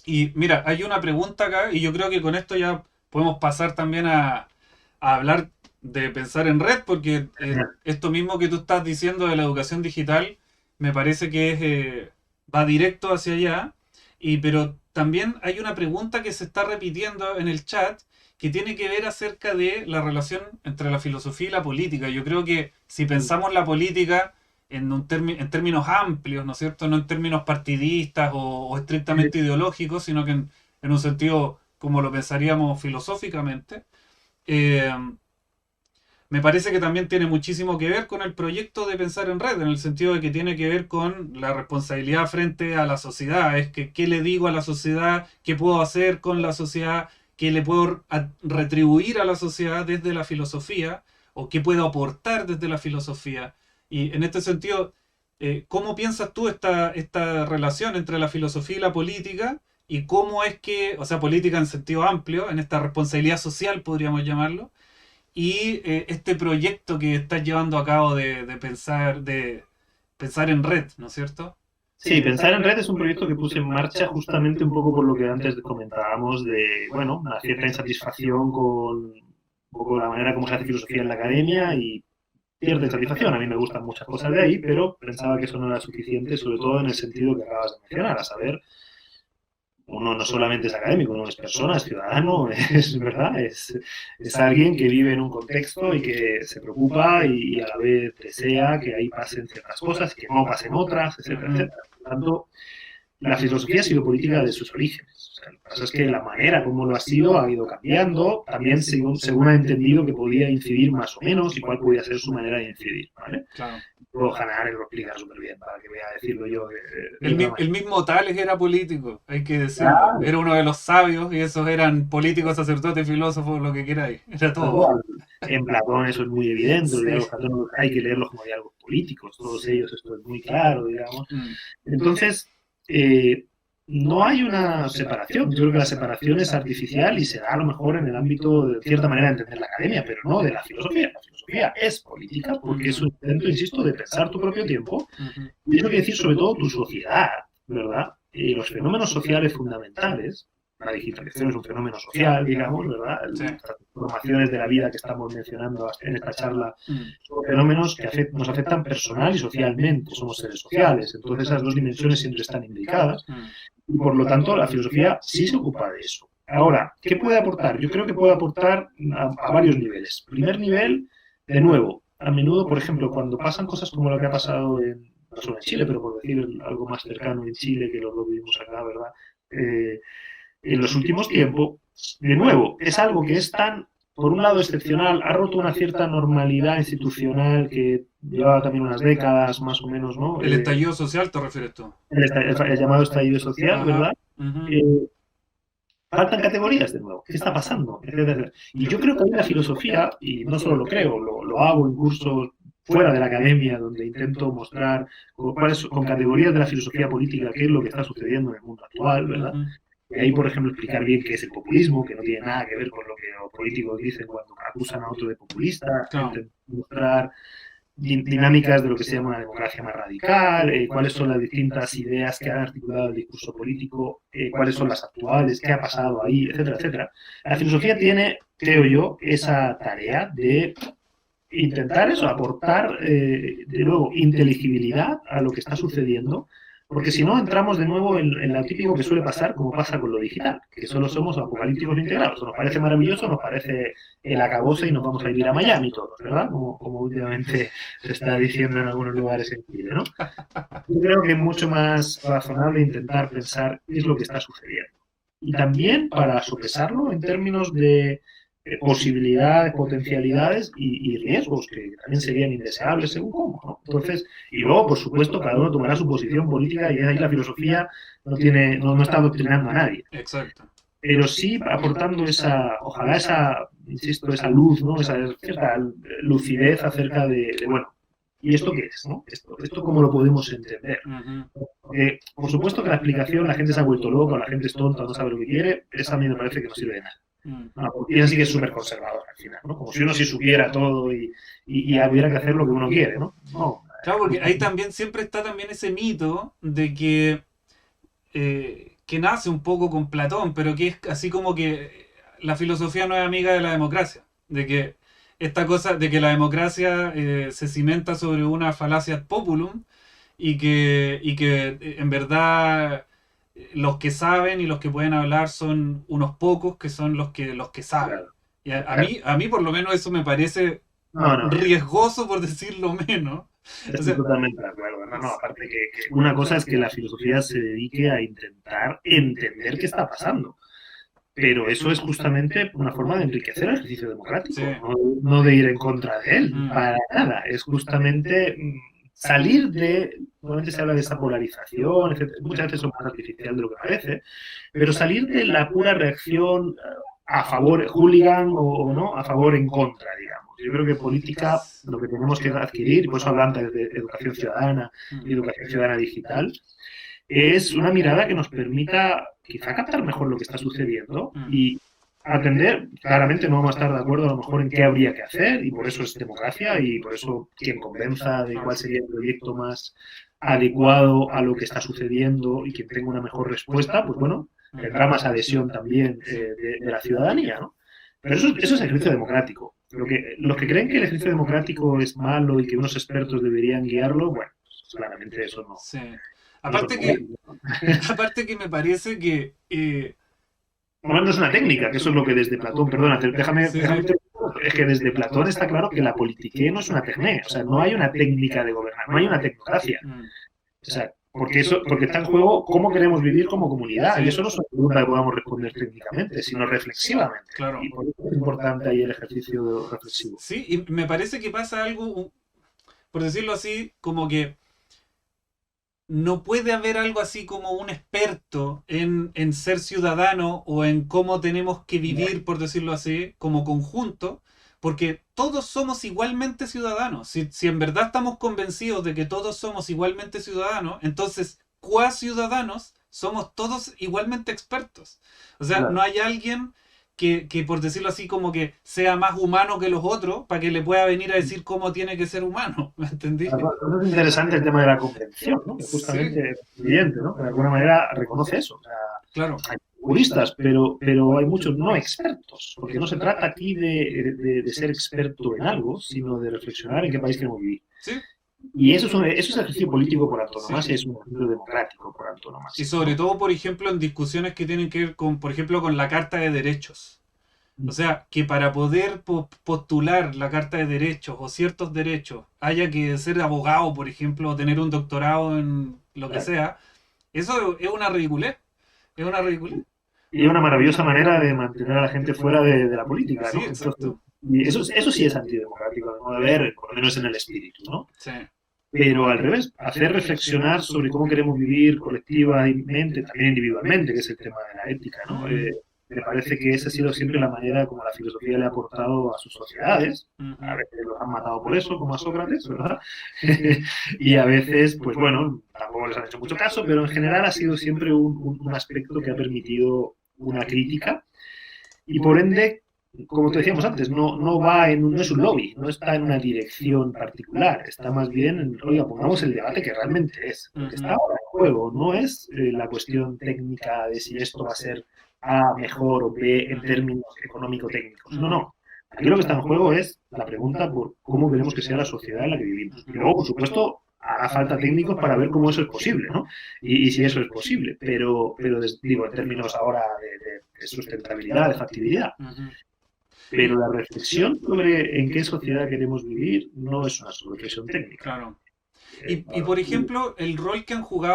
Y mira, hay una pregunta acá y yo creo que con esto ya podemos pasar también a hablar de pensar en red, porque esto mismo que tú estás diciendo de la educación digital me parece que va directo hacia allá. Pero también hay una pregunta que se está repitiendo en el chat que tiene que ver acerca de la relación entre la filosofía y la política. Yo creo que si pensamos la política en términos amplios, ¿no es cierto? No en términos partidistas o estrictamente ideológicos, sino que en un sentido como lo pensaríamos filosóficamente. eh, Me parece que también tiene muchísimo que ver con el proyecto de pensar en red, en el sentido de que tiene que ver con la responsabilidad frente a la sociedad. Es que qué le digo a la sociedad, qué puedo hacer con la sociedad, qué le puedo retribuir a la sociedad desde la filosofía, o qué puedo aportar desde la filosofía. Y en este sentido, ¿cómo piensas tú esta relación entre la filosofía y la política? Y cómo es que, o sea, política en sentido amplio, en esta responsabilidad social, podríamos llamarlo, y este proyecto que estás llevando a cabo de pensar en red, ¿no es cierto? Sí, Pensar en Red es un proyecto que puse en marcha justamente un poco por lo que antes comentábamos de, bueno, una cierta insatisfacción con un poco la manera como se hace filosofía en la academia y cierta insatisfacción. A mí me gustan muchas cosas de ahí, pero pensaba que eso no era suficiente, sobre todo en el sentido que acabas de mencionar, a saber, uno no solamente es académico, uno es persona, es ciudadano, es verdad, es alguien que vive en un contexto y que se preocupa y a la vez desea que ahí pasen ciertas cosas, que no pasen otras, etcétera, Ujú. etcétera. Por lo tanto, la filosofía ha sido política de sus orígenes. O sea, lo que pasa es que la manera como lo ha ido cambiando, también según ha entendido que podía incidir más o menos y cuál podía ser su manera de incidir. ¿Vale? Claro. Luego Hannah Arendt lo explica súper bien, para que voy a decirlo yo de El, otra el manera. mismo Tales era político, hay que decirlo. Claro, Era uno de los sabios y esos eran políticos, sacerdotes, filósofos, lo que queráis. Era tal todo. cual. En Platón eso es muy evidente, los Sí. diálogos platónicos hay que leerlos como diálogos políticos, todos Sí. ellos, esto es muy claro, digamos. Mm. Entonces, eh, no hay una separación. Yo creo que la separación es artificial y se da a lo mejor en el ámbito de cierta manera de entender la academia, pero no de la filosofía. La filosofía es política porque es Ujú. un intento, insisto, de pensar tu propio tiempo Ujú. y eso quiere decir sobre todo tu sociedad, ¿verdad? Y los fenómenos sociales fundamentales, la digitalización es un fenómeno social, digamos, ¿verdad? Sí. Las transformaciones de la vida que estamos mencionando en esta charla Mm. son fenómenos que nos afectan personal y socialmente, somos seres sociales, entonces esas dos dimensiones siempre están implicadas Mm. y por lo tanto la filosofía sí se ocupa de eso. Ahora, ¿qué puede aportar? Yo creo que puede aportar a varios niveles. Primer nivel, de nuevo, a menudo, por ejemplo, cuando pasan cosas como lo que ha pasado no solo en Chile, pero por decir algo más cercano en Chile, que lo vivimos acá, ¿verdad? Eh, en los últimos tiempos, de nuevo, es algo que es tan, por un lado, excepcional, ha roto una cierta normalidad institucional que llevaba también unas décadas más o menos, ¿no? El estallido social te refieres tú. El llamado estallido social, Ajá. ¿verdad? Ujú. Eh, Faltan categorías de nuevo. ¿Qué está pasando? Etcétera. Y yo creo que la filosofía, y no solo lo creo, lo hago en cursos fuera de la academia, donde intento mostrar con categorías de la filosofía política qué es lo que está sucediendo en el mundo actual, ¿verdad? Ujú. Y ahí, por ejemplo, explicar bien qué es el populismo, que no tiene nada que ver con lo que los políticos dicen cuando acusan a otro de populista, Claro. intentar mostrar dinámicas de lo que se llama una democracia más radical, cuáles son las distintas ideas que han articulado el discurso político, cuáles son las actuales, qué ha pasado ahí, etcétera, etcétera. La filosofía tiene, creo yo, esa tarea de intentar eso, aportar de nuevo inteligibilidad a lo que está sucediendo, porque si no entramos de nuevo en lo típico que suele pasar, como pasa con lo digital, que solo somos apocalípticos integrados. Nos parece maravilloso, nos parece el acabose y nos vamos a vivir a Miami todos, ¿verdad? Como últimamente se está diciendo en algunos lugares en Chile, ¿no? Yo creo que es mucho más razonable intentar pensar qué es lo que está sucediendo. Y también para sopesarlo en términos de posibilidades, potencialidades y riesgos que también serían indeseables según cómo, ¿no? Entonces, y luego, por supuesto, cada uno tomará su posición política y ahí la filosofía no está adoctrinando a nadie, Exacto. pero sí aportando ojalá esa, insisto, esa luz, ¿no? Esa cierta lucidez acerca bueno, ¿y esto qué es? ¿No? Esto cómo lo podemos entender. Ujú. Porque, por supuesto que la explicación, la gente se ha vuelto loca, la gente es tonta, no sabe lo que quiere, esa a mí me parece que no sirve de nada. Mm. No, porque ella sí que es súper conservadora al final, ¿no? Como si uno sí supiera todo y hubiera que hacer lo que uno quiere, ¿no? No, Claro, porque ahí justamente. también siempre está también ese mito de que que nace un poco con Platón, pero que es así como que la filosofía no es amiga de la democracia, de que esta cosa de que la democracia se cimenta sobre una falacia ad populum y que en verdad los que saben y los que pueden hablar son unos pocos que son los que saben. Claro, Y a claro. mí, a mí por lo menos eso me parece No, no, riesgoso por decirlo menos. O estoy sea, totalmente de acuerdo. No, no, aparte que una cosa es que la filosofía se dedique a intentar entender qué está pasando. Pero eso es justamente una forma de enriquecer el ejercicio sí. democrático, no de ir en contra de él, Mm, para nada. Es justamente salir de, normalmente se habla de esa polarización, etcétera. Muchas veces es más artificial de lo que parece, pero salir de la pura reacción a favor, hooligan o no, a favor en contra, digamos. Yo creo que política, lo que tenemos que adquirir, y por eso hablan de educación ciudadana y mm, educación ciudadana digital, es una mirada que nos permita quizá captar mejor lo que está sucediendo mm, y atender. Claramente no vamos a estar de acuerdo a lo mejor en qué habría que hacer y por eso es democracia y por eso quien convenza de cuál claro. sería el proyecto más adecuado a lo que está sucediendo y quien tenga una mejor respuesta, pues bueno, Mm, tendrá más adhesión también sí. de la ciudadanía, ¿no? Pero eso es ejercicio democrático. Los que creen que el ejercicio democrático es malo y que unos expertos deberían guiarlo, bueno, pues claramente eso Sí. no es lo Aparte que, correcto. aparte que me parece que Hablando es una técnica, que eso es lo que desde Platón, perdona, sí, déjame sí. es que desde Platón está claro que la politique no es una tecné, o sea, no hay una técnica de gobernar, no hay una tecnocracia. Mm, O sea, porque está en juego cómo queremos vivir como comunidad, y sí, eso no es una pregunta que podamos responder técnicamente, sino reflexivamente. Y claro. por eso es importante ahí el ejercicio reflexivo. Sí, y me parece que pasa algo, por decirlo así, como que no puede haber algo así como un experto en ser ciudadano o en cómo tenemos que vivir, por decirlo así, como conjunto, porque todos somos igualmente ciudadanos. Si en verdad estamos convencidos de que todos somos igualmente ciudadanos, entonces, ciudadanos, somos todos igualmente expertos. O sea, no Claro. hay alguien que, por decirlo así, como que sea más humano que los otros para que le pueda venir a decir cómo tiene que ser humano. ¿Me entendí? Entonces es interesante el tema de la convención, ¿no? Que Sí, justamente es evidente, ¿no? De alguna manera reconoce eso. O sea, claro. hay juristas, pero hay muchos no expertos, porque no se trata aquí de ser experto en algo, sino de reflexionar en qué país queremos vivir. Sí, Y eso es ejercicio político por sí. antonomasia, es un ejercicio democrático por Y antonomasia, sobre ¿no? todo, por ejemplo, en discusiones que tienen que ver con, por ejemplo, con la Carta de Derechos. O sea, que para poder postular la Carta de Derechos o ciertos derechos haya que ser abogado, por ejemplo, o tener un doctorado en lo que Claro. sea, eso es una ridiculez. Es una ridiculez. Y es una maravillosa manera de mantener a la gente fuera de la política, Sí, ¿no? Entonces, exacto. y eso sí es antidemocrático, a mi modo de ver, por lo menos en el espíritu, ¿no? Sí. Pero al revés, hacer reflexionar sobre cómo queremos vivir colectivamente, también individualmente, que es el tema de la ética, ¿no? Mm, Me parece que esa ha sido siempre la manera como la filosofía le ha aportado a sus sociedades. A ujú, veces los han matado por eso, como a Sócrates, ¿verdad? Y a veces, pues bueno, tampoco les han hecho mucho caso, pero en general ha sido siempre un aspecto que ha permitido una crítica y por ende, como te decíamos antes, no es un lobby, no está en una dirección particular, está más bien en, oiga, pongamos el debate que realmente es. Lo que está ujú, ahora en juego no es la cuestión técnica de si esto va a ser A mejor o B en ujú, términos económico-técnicos. No, ujú, no. Aquí lo que está en juego es la pregunta por cómo queremos que sea la sociedad en la que vivimos. Y ujú. luego, por supuesto, hará falta técnicos para ver cómo eso es posible, ¿no? Y si eso es posible. Digo, en términos ahora de sustentabilidad, de factibilidad. Ujú. Pero Y, la reflexión sobre en qué sociedad queremos vivir no es una reflexión técnica. claro. Y por ejemplo, el rol que han jugado